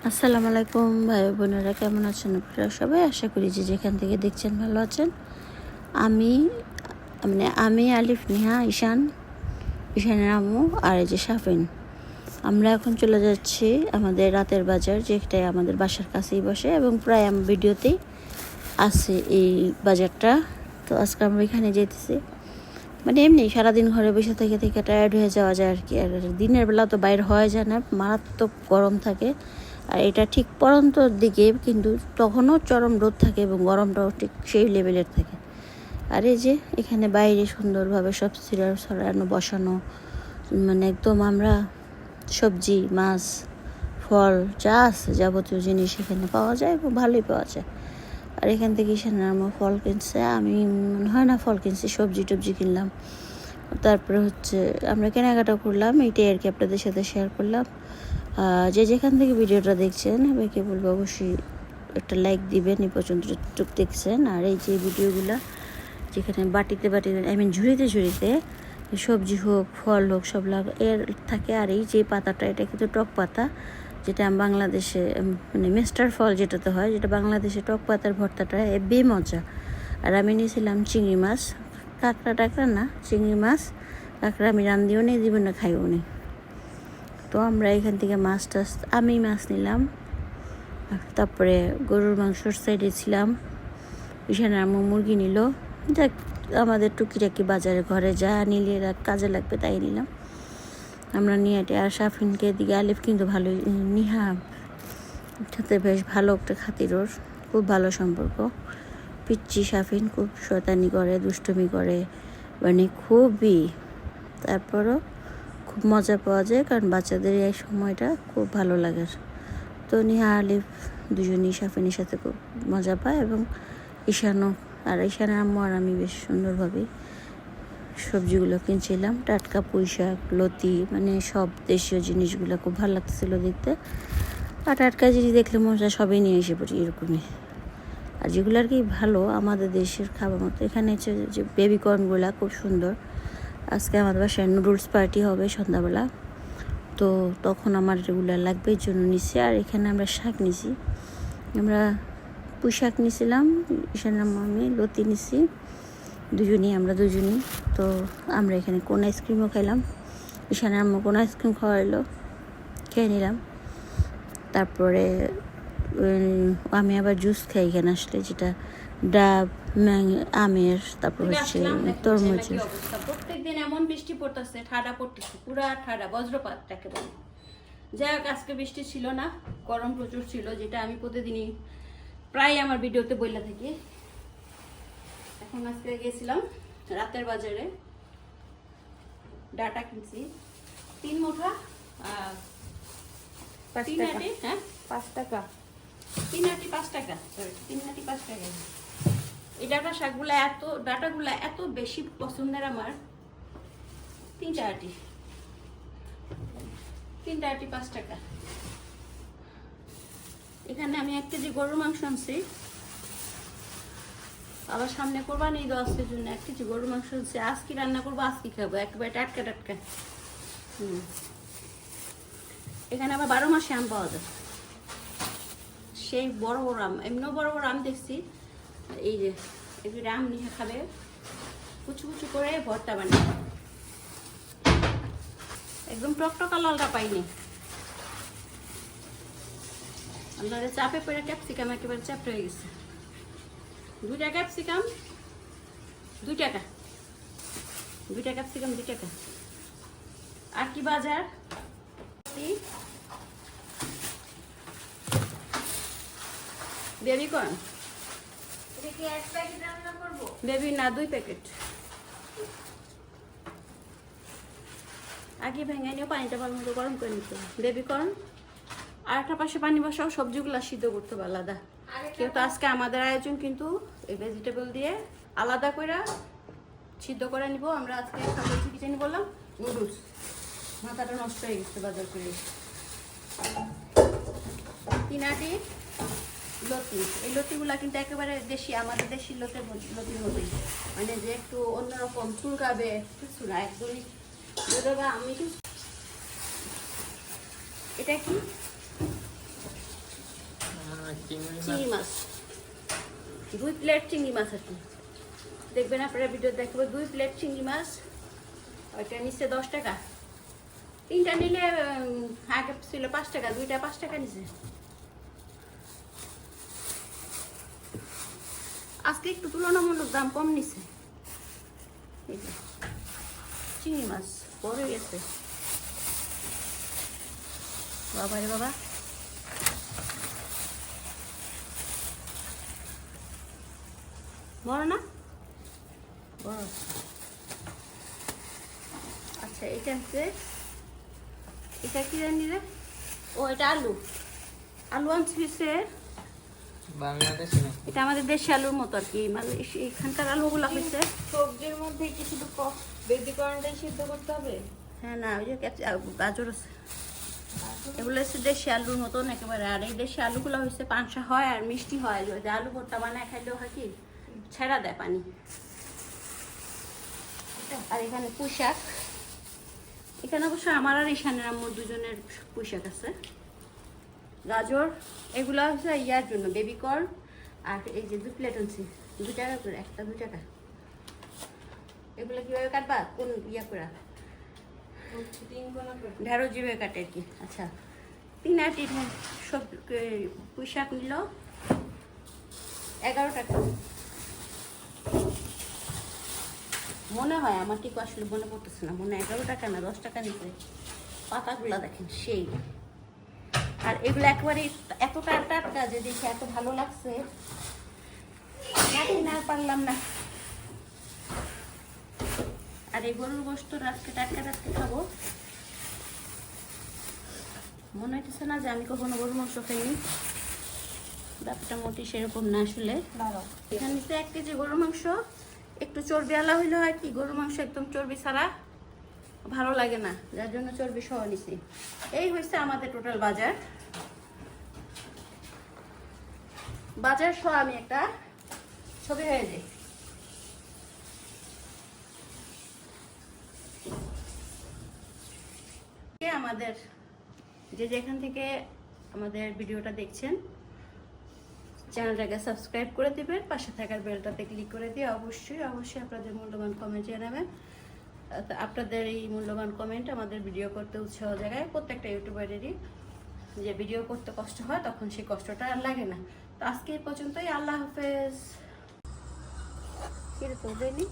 আসসালামু আলাইকুম ভাই বোনেরা, কেমন আছেন আপনারা সবাই? আশা করি যে যেখান থেকে দেখছেন ভালো আছেন। আমি আলিফ, নিহা, ঈশানের আম্মু আর এই যে শাফিন, আমরা এখন চলে যাচ্ছি আমাদের রাতের বাজার, যেটাই আমাদের বাসার কাছেই বসে এবং প্রায় আমার ভিডিওতেই আছে এই বাজারটা। তো আজকে আমরা এখানে যেতেছি, এমনি সারাদিন ঘরে বসে থেকে থেকে টায়ার্ড হয়ে যাওয়া যায় আর কি। আর দিনের বেলা তো বাইরে হওয়া যায় না, মারাত্মক গরম থাকে। আর এটা ঠিক পড়ন্তর দিকে, কিন্তু তখনও চরম রোদ থাকে এবং গরমটাও ঠিক সেই লেভেলের থাকে। আর এই যে এখানে বাইরে সুন্দরভাবে সব ছড়ানো বসানো, একদম আমরা সবজি, মাছ, ফল যা আছে যাবতীয় জিনিস এখানে পাওয়া যায় এবং ভালোই পাওয়া যায়। আর এখান থেকে ঈশানের আম্মু ফল কিনছে, আমি মনে হয় না ফল কিনছি, সবজি টবজি কিনলাম। তারপরে আমরা কেনাকাটা করলাম, এইটাই আর কি আপনাদের সাথে শেয়ার করলাম। যে যেখান থেকে ভিডিওটা দেখছেন সবাইকে বলবো অবশ্যই একটা লাইক দিবেন, এই পর্যন্ত টুক দেখছেন। আর এই যে ভিডিওগুলো যেখানে বাটিতে ঝুড়িতে সবজি হোক ফল হোক সব এর থাকে। আর এই যে পাতাটা, এটা কিন্তু টক পাতা, যেটা বাংলাদেশে মেস্টার ফল যেটাতে হয়, যেটা বাংলাদেশে টক পাতার ভর্তাটা মজা। আর আমি নিয়েছিলাম চিংড়ি মাছ, কাঁকড়া না, চিংড়ি মাছ। কাঁকড়া আমি রান্ধিও নেই, দিব না, খাইও নেই। তো আমরা এখান থেকে আমি মাছ নিলাম। তারপরে গরুর মাংসর সাইডে ছিলাম, ঈশানের আম্মু মুরগি নিল। যাক, আমাদের টুকিটাকি বাজারে ঘরে যা নিলে কাজে লাগবে তাই নিলাম আমরা নিয়ে। আর শাফিনকে দিকে আলিফ কিন্তু ভালোই, নিহা সাথে বেশ ভালো একটা খাতির, ওর খুব ভালো সম্পর্ক। পিচ্চি শাফিন খুব শয়তানি করে, দুষ্টুমি করে, খুবই। তারপরও খুব মজা পাওয়া যায়, কারণ বাচ্চাদের এই সময়টা খুব ভালো লাগে। তো নিহা আলিফ দুজনেই শাফিনের সাথে খুব মজা পায় এবং ঈশানের আম্মু আর আমি বেশ সুন্দরভাবে সবজিগুলো কিনছিলাম। টাটকা পুঁই শাক, লতি, সব দেশীয় জিনিসগুলো খুব ভালো লাগতেছিলো দেখতে। আর টাটকা জিনিস দেখলে মজা সবই নিয়ে এসে পড়ি এরকমই। আর যেগুলো আর কি ভালো আমাদের দেশের খাবার মতো, এখানে হচ্ছে যে বেবিকর্নগুলো খুব সুন্দর। আজকে আমাদের বাসায় নুডলস পার্টি হবে সন্ধ্যাবেলা, তো তখন আমার রেগুলার লাগবে, এই জন্য নিছি। আর এখানে আমরা শাক নিছি, আমরা পুঁই শাক নিয়েছিলাম, ঈশানের আম্মু আমি লতি নিছি, আমরা দুজনই। তো আমরা এখানে কোন আইসক্রিমও খাইলাম, ঈশানের আম্মু কোন আইসক্রিম খাওয়াইলো, খেয়ে নিলাম। তারপরে আমি আবার জুস খাই এখানে আসলে, যেটা ডাব, আমের, তারপর তরমুজ। প্রত্যেকদিন এমন বৃষ্টি পড়তেছে, ঠাডা পড়তেছে, পুরা ঠাডা, বজ্রপাতটাকে বলে। যাই হোক, আজকে বৃষ্টি ছিল না, গরম প্রচুর ছিল, যেটা আমি প্রতিদিনই প্রায় আমার ভিডিওতে বইলা থাকি। এখন আজকে গেছিলাম রাতের বাজারে, ডাটা কিনছি 3 মুঠা, 3 আটি, হ্যাঁ 5 টাকা, 3 আটি 5 টাকা, সরি 3 আটি 5 টাকা। এই ডাটাগুলা এত বেশি পছন্দের আমার। 3টা আটি 5 টাকা। এখানে আমি 1 কেজি গরুর মাংস আনছি, আবার সামনে কোরবানি ঈদ আসছে জন্য 1 কেজি গরুর মাংস আনছি। আজকে রান্না করবো, আজকে খাবো, একেবারে টাটকা টাটকা। এখানে আবার 12 মাসে আম পাওয়া যায়, সেই বড় বড় আম, এমনিও বড় বড় আম দেখছি। এই যে এগুলো আম নিয়ে খাবে, কুচু কুচু করে ভর্তা বানিয়ে, একদম টকটকা লালটা পাইনি। আপনাদের চাপে পড়ে ক্যাপসিকাম একেবারে চ্যাপ্ট হয়ে গেছে। 2টা ক্যাপসিকাম 2 টাকা, 2টা ক্যাপসিকাম 2 টাকা। আর কি বাজার, বেবিকর্ন, বেবি না 2 প্যাকেট। আগে ভেঙে নিও, পানিটা ভালো মতো গরম করে নিতে হবে। বেবিকর্ন, আর একটা পাশে পানি বসাও, সবজিগুলো সিদ্ধ করতে হবে আলাদা। কিন্তু আজকে আমাদের আয়োজন কিন্তু এই ভেজিটেবল দিয়ে আলাদা করে সিদ্ধ করে নিব। আমরা আজকে খাবার চিকেন বললাম নুডলস, মাথাটা নষ্ট হয়ে গেছে বাজার করে। 3 আটি লতি, এই লতিগুলা কিন্তু একেবারে দেশি, আমাদের দেশি লতির মতোই, যে একটু অন্যরকম চুলকাবে কিছু না, একদমই। আমি এটা কি চিংড়ি মাছ 2 প্লেট চিংড়ি মাছ আর কি দেখবেন আপনারা ভিডিও দেখবেন 2 প্লেট চিংড়ি মাছ ওইটা নিচ্ছে 10 টাকা তিনটা নিলে আগে ছিল 5 টাকা দুইটা 5 টাকা নিছে আজকে একটু তুলনামূলক দাম কম নিছে এই যে চিংড়ি মাছ বড় গেছে বাবা রে বাবা বড় না বড় আচ্ছা এটা হচ্ছে এটা কি জানি রে ও এটা আলু আলু আনছি হচ্ছে বাংলাদেশে না এটা আমাদের দেশি আলুর মতো আর কি এখানকার আলুগুলো হচ্ছে সবজির মধ্যে কি শুধু বেদিকরণটাই সিদ্ধ করতে হবে? হ্যাঁ না ওই যে গাজর আছে এগুলো হচ্ছে দেশি আলুর মতন একেবারে আর এই দেশি আলুগুলো হচ্ছে পানসা হয় আর মিষ্টি হয় যে আলু ভর্তা বানায় খাইলেও হয় কি ছেড়া দেয় পানি আর এখানে পুঁইশাক এখানে অবশ্য আমার আর ঈশানের আম্মুর দুজনের পুঁইশাক আছে গাজর এগুলো হচ্ছে ইয়ার জন্য বেবি কর্ন আর এই যে 2 প্লেট আনছি 2 টাকা করে একটা 2 টাকা এগুলো কিভাবে কাটবা কোন ইয়া করে ঢেঁড়স জিভে কাটে আর কি আচ্ছা 3 আটি সব পুঁইশাক নিল 11 টাকা মনে হয় আমার ঠিক আসলে মনে পড়তেছে না মনে 11 টাকা না 10 টাকা নিতে পাতাগুলো দেখেন সেই আর এগুলো একেবারে এতটা টাটকা যে দেখে এত ভালো লাগছে না পারলাম না আর এই গরুর গোশত রাতকে টাটকা টাটকা খাবো মনে হইতেছে না যে আমি কখনো গরুর মাংস খাইনি ব্যাপারটা মোটি সেরকম না আসলে এখানে 1 কেজি গরুর মাংস একটু চর্বি আলা হইলে হয় কি গরুর মাংস একদম চর্বি ছাড়া ভালো লাগে না যার জন্য চর্বি সহ নিছি এই হয়েছে আমাদের টোটাল বাজার সহ আমি একটা ছবি হয়ে যাই আমাদের যেখান থেকে আমাদের ভিডিওটা দেখছেন চ্যানেলটাকে সাবস্ক্রাইব করে দিবেন পাশে থাকার বেলটাতে ক্লিক করে দিয়ে অবশ্যই আপনাদের মূল্যবান কমেন্ট জানাবেন আপনাদের এই মূল্যবান কমেন্ট আমাদের ভিডিও করতে উৎসাহ জায়গায় প্রত্যেকটা ইউটিউবারেরই যে ভিডিও করতে কষ্ট হয় তখন সেই কষ্টটা আর লাগে না তো আজকে এই পর্যন্তই আল্লাহ হাফেজ কিরকম দেয়নি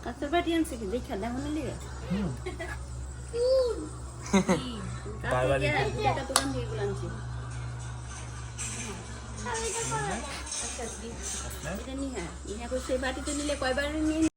কাছের বাটি আনছে কি দেখা দেখানো লিগে দোকান থেকে এগুলো আনছি আচ্ছা এটা নিয়ে করছে বাটিতে নিলে কয়বার নিয়ে